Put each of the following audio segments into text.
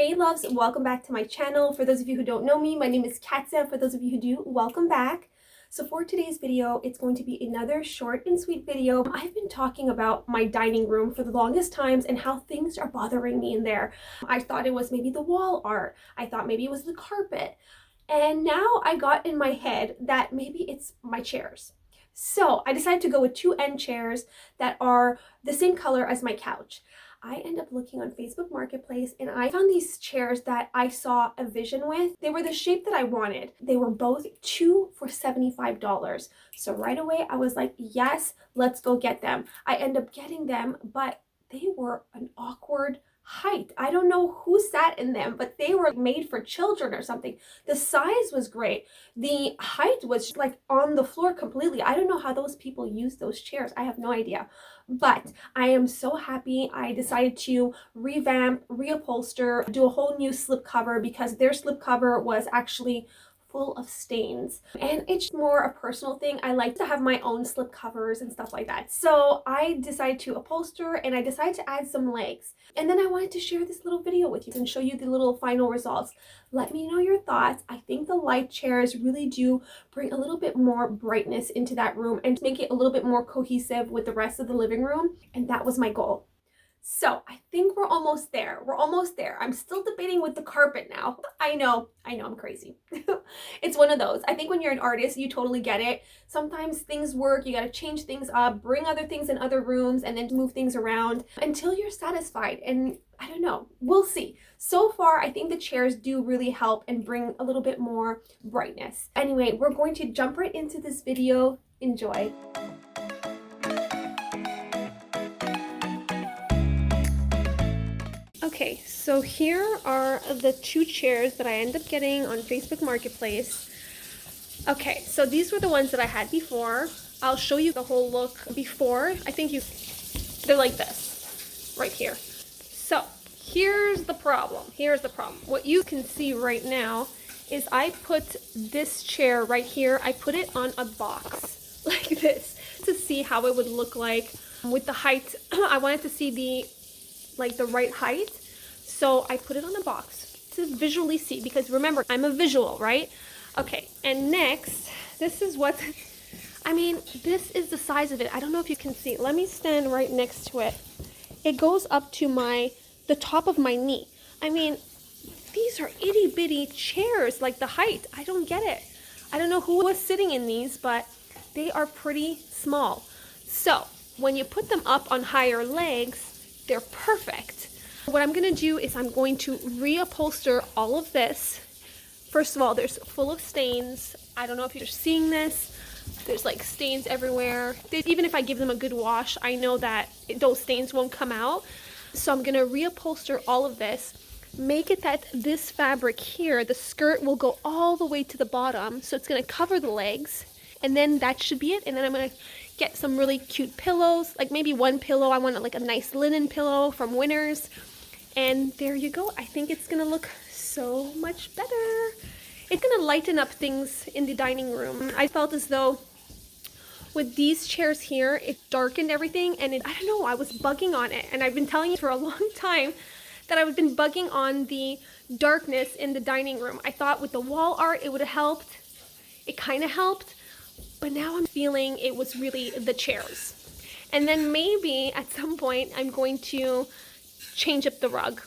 Hey loves, welcome back to my channel. For those of you who don't know me, my name is Katya. For those of you who do, welcome back. So for today's video, it's going to be another short and sweet video. I've been talking about my dining room for the longest times and how things are bothering me in there. I thought it was maybe the wall art. I thought maybe it was the carpet. And now I got in my head that maybe it's my chairs. So I decided to go with two end chairs that are the same color as my couch. I end up looking on Facebook Marketplace and I found these chairs that I saw a vision with. They were the shape that I wanted. They were both two for $75. So right away I was like, yes, let's go get them. I end up getting them, but they were an awkward height. I don't know who sat in them, but they were made for children or something. The size was great. The height was like on the floor completely. I don't know how those people use those chairs. I have no idea. But I am so happy I decided to revamp, reupholster, do a whole new slipcover because their slipcover was actually full of stains, and it's more a personal thing. I like to have my own slip covers and stuff like that. So I decided to upholster and I decided to add some legs, and then I wanted to share this little video with you and show you the little final results. Let me know your thoughts. I think the light chairs really do bring a little bit more brightness into that room and make it a little bit more cohesive with the rest of the living room, and that was my goal. So I think we're almost there. We're almost there. I'm still debating with the carpet now. I know, I'm crazy. It's one of those. I think when you're an artist, you totally get it. Sometimes things work, you got to change things up, bring other things in other rooms, and then move things around until you're satisfied. And I don't know, we'll see. So far, I think the chairs do really help and bring a little bit more brightness. Anyway, we're going to jump right into this video. Enjoy. Okay, so here are the two chairs that I end up getting on Facebook Marketplace. Okay, so these were the ones that I had before. I'll show you the whole look before. I think they're like this, right here. So here's the problem. What you can see right now is I put this chair right here, I put it on a box like this to see how it would look like with the height. I wanted to see the right height. So I put it on a box to visually see, because remember, I'm a visual, right? Okay, and next, this is this is the size of it. I don't know if you can see. Let me stand right next to it. It goes up to the top of my knee. I mean, these are itty bitty chairs, like the height. I don't get it. I don't know who was sitting in these, but they are pretty small. So when you put them up on higher legs, they're perfect. What I'm going to do is I'm going to reupholster all of this. First of all, there's full of stains. I don't know if you're seeing this. There's like stains everywhere. Even if I give them a good wash, I know that those stains won't come out. So I'm going to reupholster all of this. Make it that this fabric here, the skirt, will go all the way to the bottom. So it's going to cover the legs. And then that should be it. And then I'm going to get some really cute pillows, like maybe one pillow. I want like a nice linen pillow from Winners. And there you go. I think it's gonna look so much better. It's gonna lighten up things in the dining room. I felt as though with these chairs here, it darkened everything, and I don't know, I was bugging on it. And I've been telling you for a long time that I've been bugging on the darkness in the dining room. I thought with the wall art it would have helped. It kind of helped, but now I'm feeling it was really the chairs. And then maybe at some point I'm going to change up the rug.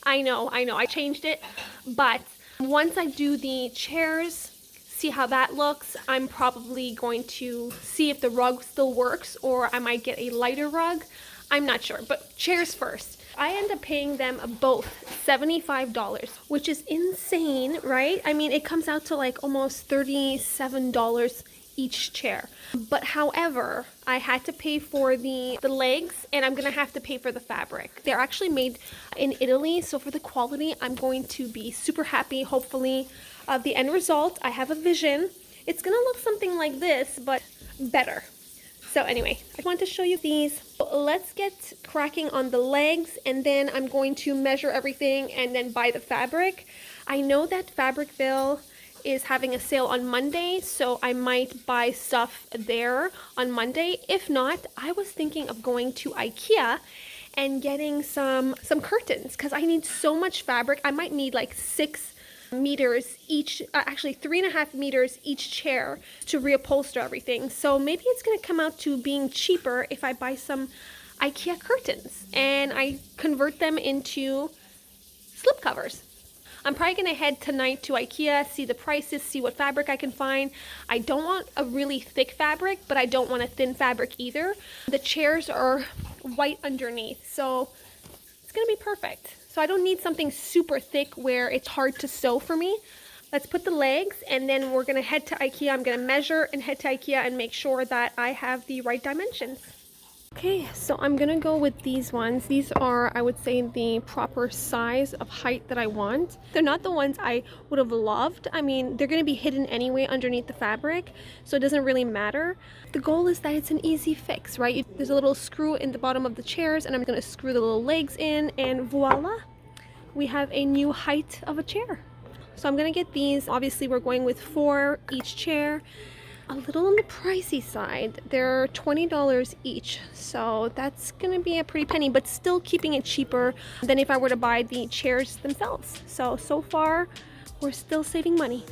I know, I changed it, but once I do the chairs, see how that looks, I'm probably going to see if the rug still works, or I might get a lighter rug. I'm not sure, but chairs first. I end up paying them both $75, which is insane, right? I mean, it comes out to like almost $37 each chair. But however, I had to pay for the legs, and I'm gonna have to pay for the fabric. They're actually made in Italy, so for the quality, I'm going to be super happy, hopefully. The end result, I have a vision. It's gonna look something like this, but better. So anyway, I want to show you these. Let's get cracking on the legs, and then I'm going to measure everything and then buy the fabric. I know that Fabricville is having a sale on Monday, so I might buy stuff there on Monday. If not, I was thinking of going to Ikea and getting some curtains because I need so much fabric. I might need like 6 meters each, actually 3.5 meters each chair to reupholster everything. So maybe it's going to come out to being cheaper if I buy some Ikea curtains and I convert them into slip covers. I'm probably going to head tonight to Ikea, see the prices, see what fabric I can find. I don't want a really thick fabric, but I don't want a thin fabric either. The chairs are white underneath, so it's going to be perfect. So I don't need something super thick where it's hard to sew for me. Let's put the legs, and then we're going to head to Ikea. I'm going to measure and head to Ikea and make sure that I have the right dimensions. Okay, so I'm gonna go with these ones. These are, I would say, the proper size of height that I want. They're not the ones I would have loved. I mean, they're gonna be hidden anyway underneath the fabric, so it doesn't really matter. The goal is that it's an easy fix, right? There's a little screw in the bottom of the chairs, and I'm gonna screw the little legs in, and voila, we have a new height of a chair. So I'm gonna get these. Obviously, we're going with 4 each chair. A little on the pricey side. They're $20 each, so that's gonna be a pretty penny, but still keeping it cheaper than if I were to buy the chairs themselves. So far we're still saving money.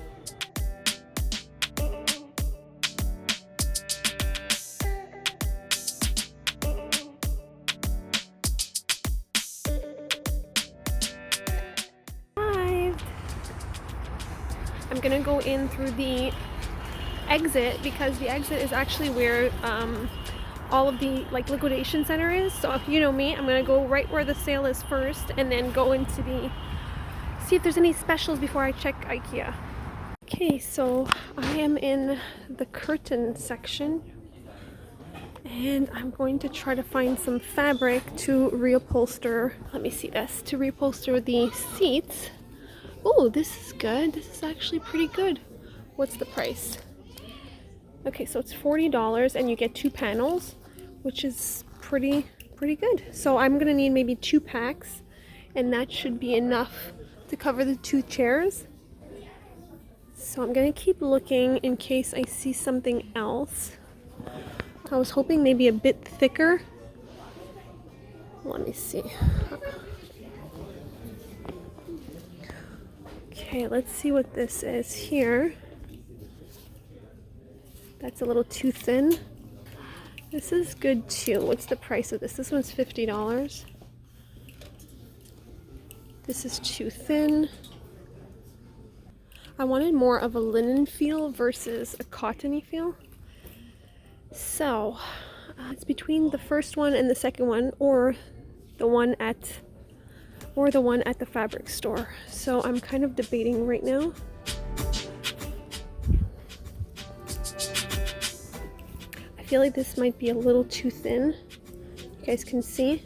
Arrived. I'm gonna go in through the exit because the exit is actually where all of the liquidation center is. So you know me, I'm gonna go right where the sale is first and then go into see if there's any specials before I check Ikea. Okay, so I am in the curtain section and I'm going to try to find some fabric to reupholster. Let me see this, to reupholster the seats. Oh, this is good. This is actually pretty good. What's the price? Okay, so it's $40 and you get 2 panels, which is pretty good. So I'm gonna need maybe 2 packs, and that should be enough to cover the 2 chairs. So I'm gonna keep looking in case I see something else. I was hoping maybe a bit thicker. Let me see. Okay, let's see what this is here. That's a little too thin. This is good too. What's the price of this? This one's $50. This is too thin. I wanted more of a linen feel versus a cottony feel. So it's between the first one and the second one, or the one at the fabric store. So I'm kind of debating right now. I feel like this might be a little too thin. You guys can see.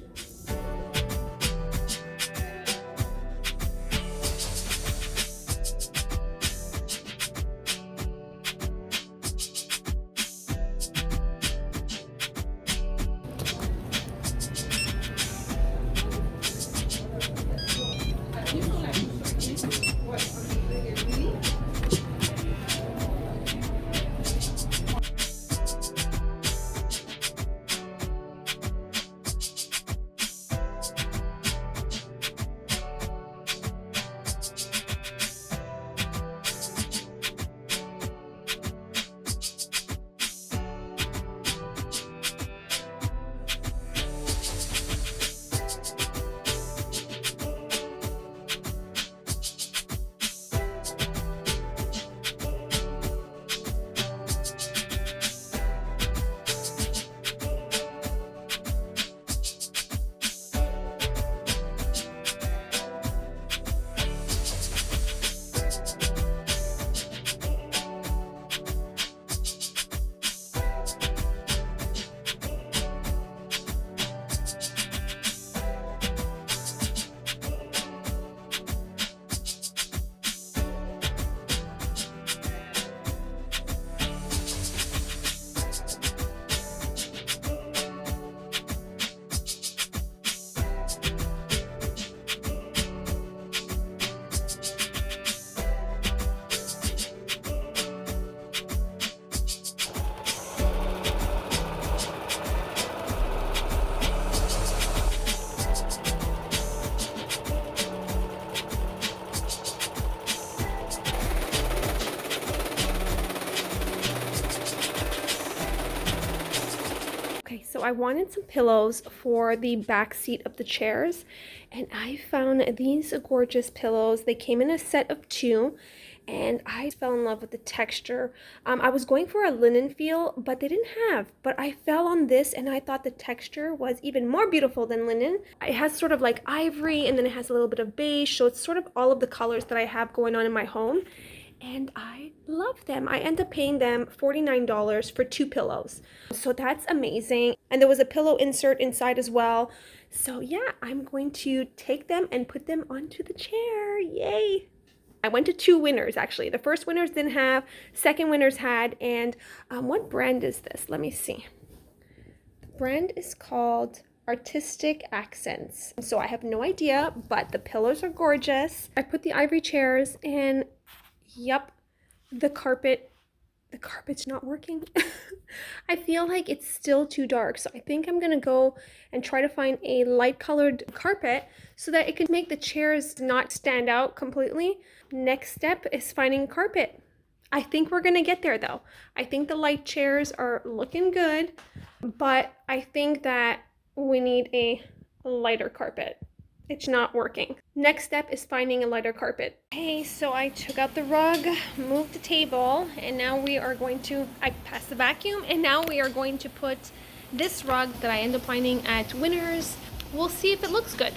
I wanted some pillows for the back seat of the chairs, and I found these gorgeous pillows. They came in a set of 2, and I fell in love with the texture. I was going for a linen feel, but they didn't have. But I fell on this, and I thought the texture was even more beautiful than linen. It has sort of like ivory, and then it has a little bit of beige, so it's sort of all of the colors that I have going on in my home. And I love them. I end up paying them $49 for 2 pillows. So that's amazing. And there was a pillow insert inside as well. So yeah, I'm going to take them and put them onto the chair. Yay! I went to 2 winners actually. The first winners didn't have, second winners had, and what brand is this? Let me see. The brand is called Artistic Accents. So I have no idea, but the pillows are gorgeous. I put the ivory chairs and yep, the carpet's not working. I feel like it's still too dark, so I think I'm gonna go and try to find a light colored carpet so that it can make the chairs not stand out completely. Next step is finding a carpet. I think we're gonna get there though. I think the light chairs are looking good, but I think that we need a lighter carpet. It's not working. Next step is finding a lighter carpet. Okay, so I took out the rug, moved the table, and now we are going to, I passed the vacuum, and now we are going to put this rug that I end up finding at Winners. We'll see if it looks good.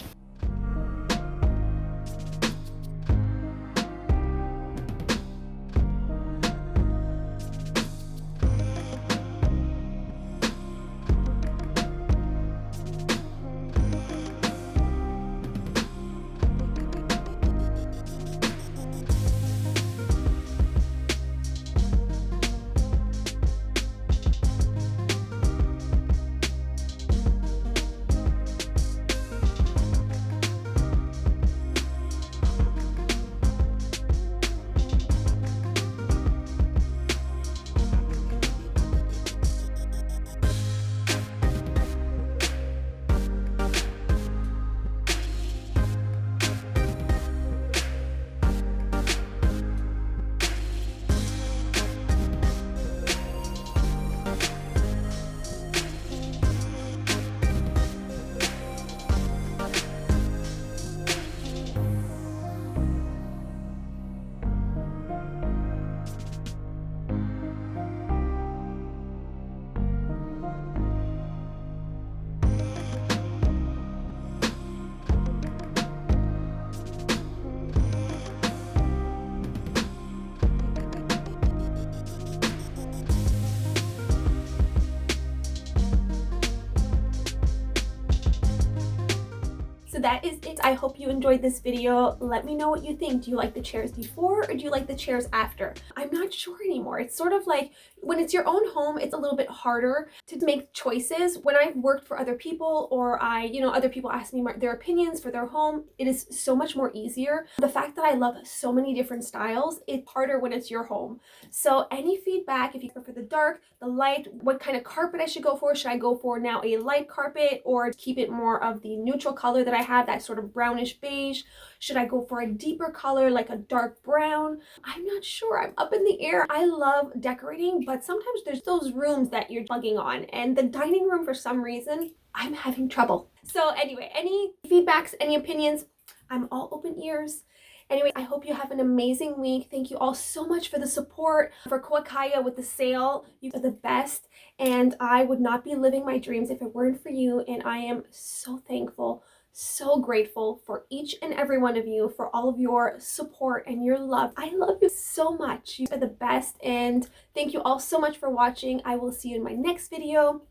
That is it. I hope you enjoyed this video. Let me know what you think. Do you like the chairs before or do you like the chairs after? I'm not sure anymore. It's sort of like when it's your own home, it's a little bit harder to make choices. When I've worked for other people or other people ask me their opinions for their home, it is so much more easier. The fact that I love so many different styles, it's harder when it's your home. So any feedback, if you prefer the dark, the light, what kind of carpet I should go for? Should I go for now a light carpet or keep it more of the neutral color that I have, that sort of brownish beige? Should I go for a deeper color like a dark brown? I'm not sure. I'm up in the air. I love decorating, but sometimes there's those rooms that you're plugging on, and the dining room, for some reason, I'm having trouble. So anyway, any feedbacks, any opinions, I'm all open ears. Anyway, I hope you have an amazing week. Thank you all so much for the support, for Ikea with the sale. You are the best, and I would not be living my dreams if it weren't for you, and I am so thankful, so grateful for each and every one of you, for all of your support and your love. I love you so much. You are the best, and thank you all so much for watching. I will see you in my next video.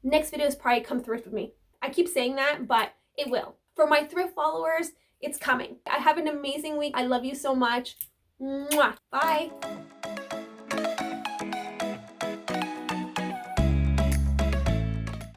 Next video is probably come thrift with me. I keep saying that, but it will. For my thrift followers, it's coming. I have an amazing week. I love you so much. Mwah. Bye.